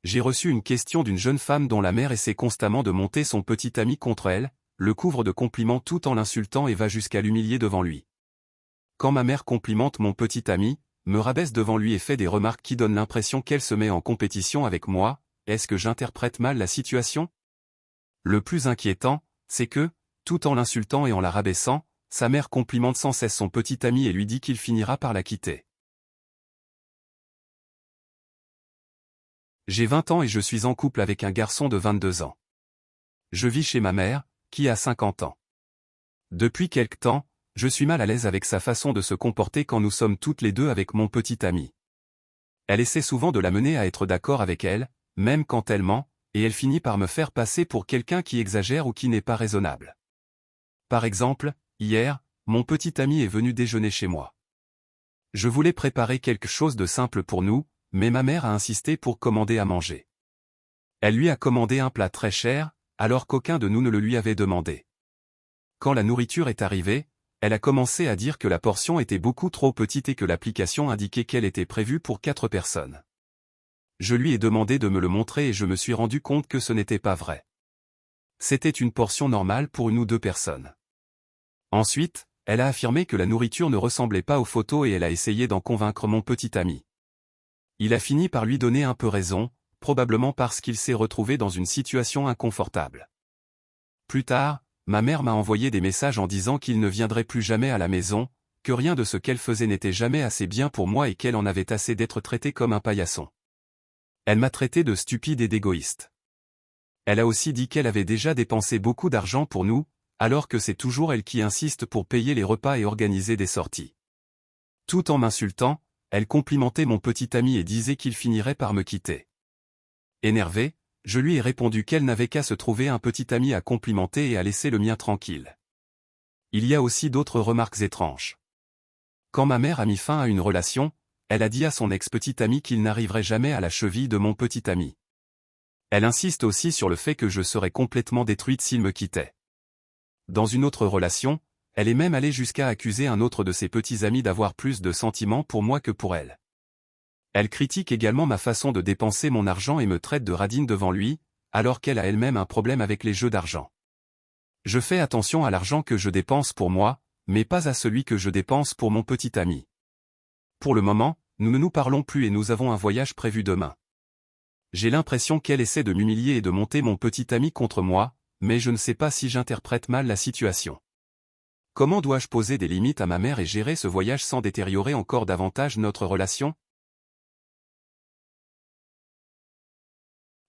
J'ai reçu une question d'une jeune femme dont la mère essaie constamment de monter son petit ami contre elle, le couvre de compliments tout en l'insultant et va jusqu'à l'humilier devant lui. Quand ma mère complimente mon petit ami, me rabaisse devant lui et fait des remarques qui donnent l'impression qu'elle se met en compétition avec moi, est-ce que j'interprète mal la situation? Le plus inquiétant, c'est que, tout en l'insultant et en la rabaissant, sa mère complimente sans cesse son petit ami et lui dit qu'il finira par la quitter. J'ai 20 ans et je suis en couple avec un garçon de 22 ans. Je vis chez ma mère, qui a 50 ans. Depuis quelque temps, je suis mal à l'aise avec sa façon de se comporter quand nous sommes toutes les deux avec mon petit ami. Elle essaie souvent de l'amener à être d'accord avec elle, même quand elle ment, et elle finit par me faire passer pour quelqu'un qui exagère ou qui n'est pas raisonnable. Par exemple, hier, mon petit ami est venu déjeuner chez moi. Je voulais préparer quelque chose de simple pour nous, mais ma mère a insisté pour commander à manger. Elle lui a commandé un plat très cher, alors qu'aucun de nous ne le lui avait demandé. Quand la nourriture est arrivée, elle a commencé à dire que la portion était beaucoup trop petite et que l'application indiquait qu'elle était prévue pour 4 personnes. Je lui ai demandé de me le montrer et je me suis rendu compte que ce n'était pas vrai. C'était une portion normale pour 1 ou 2 personnes. Ensuite, elle a affirmé que la nourriture ne ressemblait pas aux photos et elle a essayé d'en convaincre mon petit ami. Il a fini par lui donner un peu raison, probablement parce qu'il s'est retrouvé dans une situation inconfortable. Plus tard, ma mère m'a envoyé des messages en disant qu'il ne viendrait plus jamais à la maison, que rien de ce qu'elle faisait n'était jamais assez bien pour moi et qu'elle en avait assez d'être traitée comme un paillasson. Elle m'a traité de stupide et d'égoïste. Elle a aussi dit qu'elle avait déjà dépensé beaucoup d'argent pour nous, alors que c'est toujours elle qui insiste pour payer les repas et organiser des sorties. Tout en m'insultant, elle complimentait mon petit ami et disait qu'il finirait par me quitter. Énervé, je lui ai répondu qu'elle n'avait qu'à se trouver un petit ami à complimenter et à laisser le mien tranquille. Il y a aussi d'autres remarques étranges. Quand ma mère a mis fin à une relation, elle a dit à son ex-petit ami qu'il n'arriverait jamais à la cheville de mon petit ami. Elle insiste aussi sur le fait que je serais complètement détruite s'il me quittait. Dans une autre relation, elle est même allée jusqu'à accuser un autre de ses petits amis d'avoir plus de sentiments pour moi que pour elle. Elle critique également ma façon de dépenser mon argent et me traite de radine devant lui, alors qu'elle a elle-même un problème avec les jeux d'argent. Je fais attention à l'argent que je dépense pour moi, mais pas à celui que je dépense pour mon petit ami. Pour le moment, nous ne nous parlons plus et nous avons un voyage prévu demain. J'ai l'impression qu'elle essaie de m'humilier et de monter mon petit ami contre moi, mais je ne sais pas si j'interprète mal la situation. Comment dois-je poser des limites à ma mère et gérer ce voyage sans détériorer encore davantage notre relation?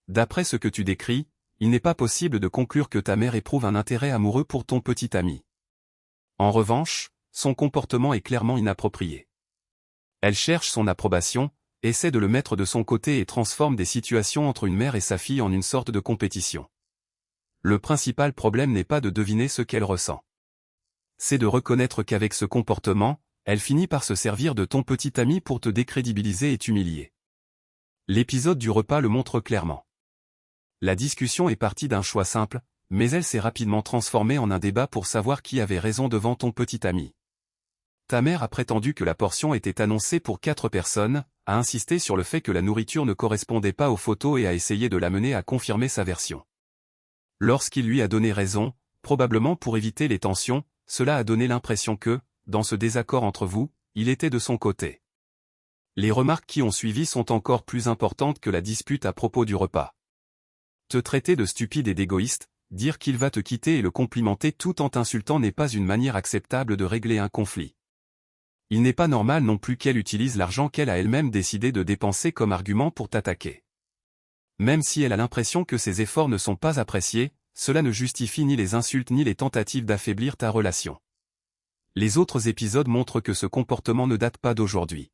D'après ce que tu décris, il n'est pas possible de conclure que ta mère éprouve un intérêt amoureux pour ton petit ami. En revanche, son comportement est clairement inapproprié. Elle cherche son approbation, essaie de le mettre de son côté et transforme des situations entre une mère et sa fille en une sorte de compétition. Le principal problème n'est pas de deviner ce qu'elle ressent. C'est de reconnaître qu'avec ce comportement, elle finit par se servir de ton petit ami pour te décrédibiliser et t'humilier. L'épisode du repas le montre clairement. La discussion est partie d'un choix simple, mais elle s'est rapidement transformée en un débat pour savoir qui avait raison devant ton petit ami. Ta mère a prétendu que la portion était annoncée pour 4 personnes, a insisté sur le fait que la nourriture ne correspondait pas aux photos et a essayé de l'amener à confirmer sa version. Lorsqu'il lui a donné raison, probablement pour éviter les tensions, cela a donné l'impression que, dans ce désaccord entre vous, il était de son côté. Les remarques qui ont suivi sont encore plus importantes que la dispute à propos du repas. Te traiter de stupide et d'égoïste, dire qu'il va te quitter et le complimenter tout en t'insultant n'est pas une manière acceptable de régler un conflit. Il n'est pas normal non plus qu'elle utilise l'argent qu'elle a elle-même décidé de dépenser comme argument pour t'attaquer. Même si elle a l'impression que ses efforts ne sont pas appréciés, cela ne justifie ni les insultes ni les tentatives d'affaiblir ta relation. Les autres épisodes montrent que ce comportement ne date pas d'aujourd'hui.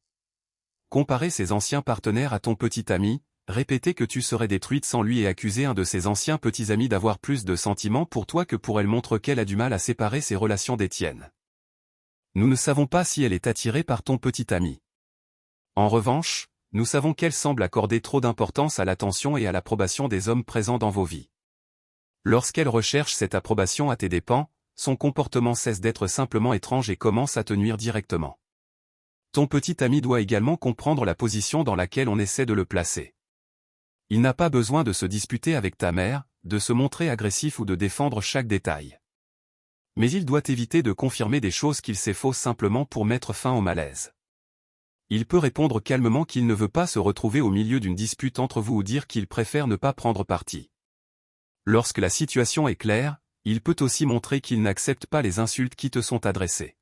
Comparer ses anciens partenaires à ton petit ami, répéter que tu serais détruite sans lui et accuser un de ses anciens petits amis d'avoir plus de sentiments pour toi que pour elle montre qu'elle a du mal à séparer ses relations des tiennes. Nous ne savons pas si elle est attirée par ton petit ami. En revanche, nous savons qu'elle semble accorder trop d'importance à l'attention et à l'approbation des hommes présents dans vos vies. Lorsqu'elle recherche cette approbation à tes dépens, son comportement cesse d'être simplement étrange et commence à te nuire directement. Ton petit ami doit également comprendre la position dans laquelle on essaie de le placer. Il n'a pas besoin de se disputer avec ta mère, de se montrer agressif ou de défendre chaque détail. Mais il doit éviter de confirmer des choses qu'il sait fausses simplement pour mettre fin au malaise. Il peut répondre calmement qu'il ne veut pas se retrouver au milieu d'une dispute entre vous ou dire qu'il préfère ne pas prendre parti. Lorsque la situation est claire, il peut aussi montrer qu'il n'accepte pas les insultes qui te sont adressées.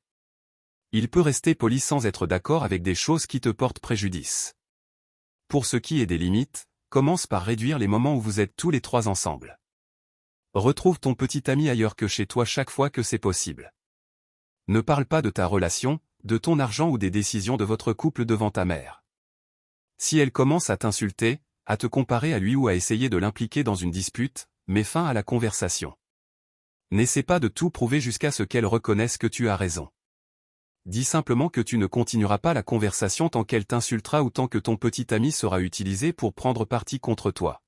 Il peut rester poli sans être d'accord avec des choses qui te portent préjudice. Pour ce qui est des limites, commence par réduire les moments où vous êtes tous les trois ensemble. Retrouve ton petit ami ailleurs que chez toi chaque fois que c'est possible. Ne parle pas de ta relation, de ton argent ou des décisions de votre couple devant ta mère. Si elle commence à t'insulter, à te comparer à lui ou à essayer de l'impliquer dans une dispute, mets fin à la conversation. N'essaie pas de tout prouver jusqu'à ce qu'elle reconnaisse que tu as raison. Dis simplement que tu ne continueras pas la conversation tant qu'elle t'insultera ou tant que ton petit ami sera utilisé pour prendre parti contre toi.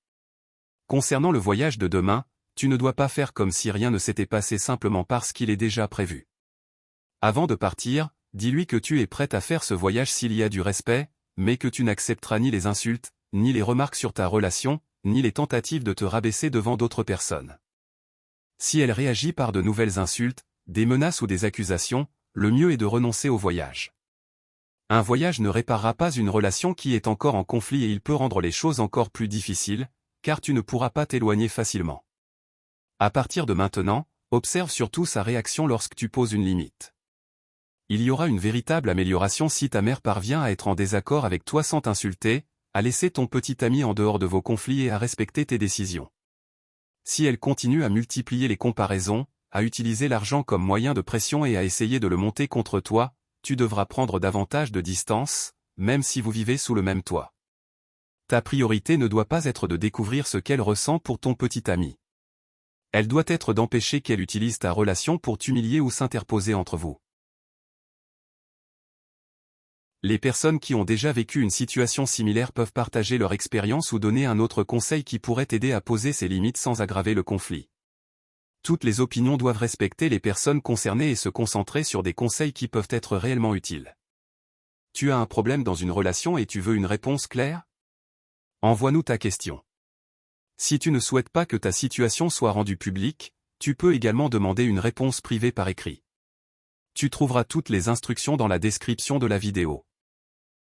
Concernant le voyage de demain, tu ne dois pas faire comme si rien ne s'était passé simplement parce qu'il est déjà prévu. Avant de partir, dis-lui que tu es prête à faire ce voyage s'il y a du respect, mais que tu n'accepteras ni les insultes, ni les remarques sur ta relation, ni les tentatives de te rabaisser devant d'autres personnes. Si elle réagit par de nouvelles insultes, des menaces ou des accusations, le mieux est de renoncer au voyage. Un voyage ne réparera pas une relation qui est encore en conflit et il peut rendre les choses encore plus difficiles, car tu ne pourras pas t'éloigner facilement. À partir de maintenant, observe surtout sa réaction lorsque tu poses une limite. Il y aura une véritable amélioration si ta mère parvient à être en désaccord avec toi sans t'insulter, à laisser ton petit ami en dehors de vos conflits et à respecter tes décisions. Si elle continue à multiplier les comparaisons, à utiliser l'argent comme moyen de pression et à essayer de le monter contre toi, tu devras prendre davantage de distance, même si vous vivez sous le même toit. Ta priorité ne doit pas être de découvrir ce qu'elle ressent pour ton petit ami. Elle doit être d'empêcher qu'elle utilise ta relation pour t'humilier ou s'interposer entre vous. Les personnes qui ont déjà vécu une situation similaire peuvent partager leur expérience ou donner un autre conseil qui pourrait t'aider à poser ces limites sans aggraver le conflit. Toutes les opinions doivent respecter les personnes concernées et se concentrer sur des conseils qui peuvent être réellement utiles. Tu as un problème dans une relation et tu veux une réponse claire? Envoie-nous ta question. Si tu ne souhaites pas que ta situation soit rendue publique, tu peux également demander une réponse privée par écrit. Tu trouveras toutes les instructions dans la description de la vidéo.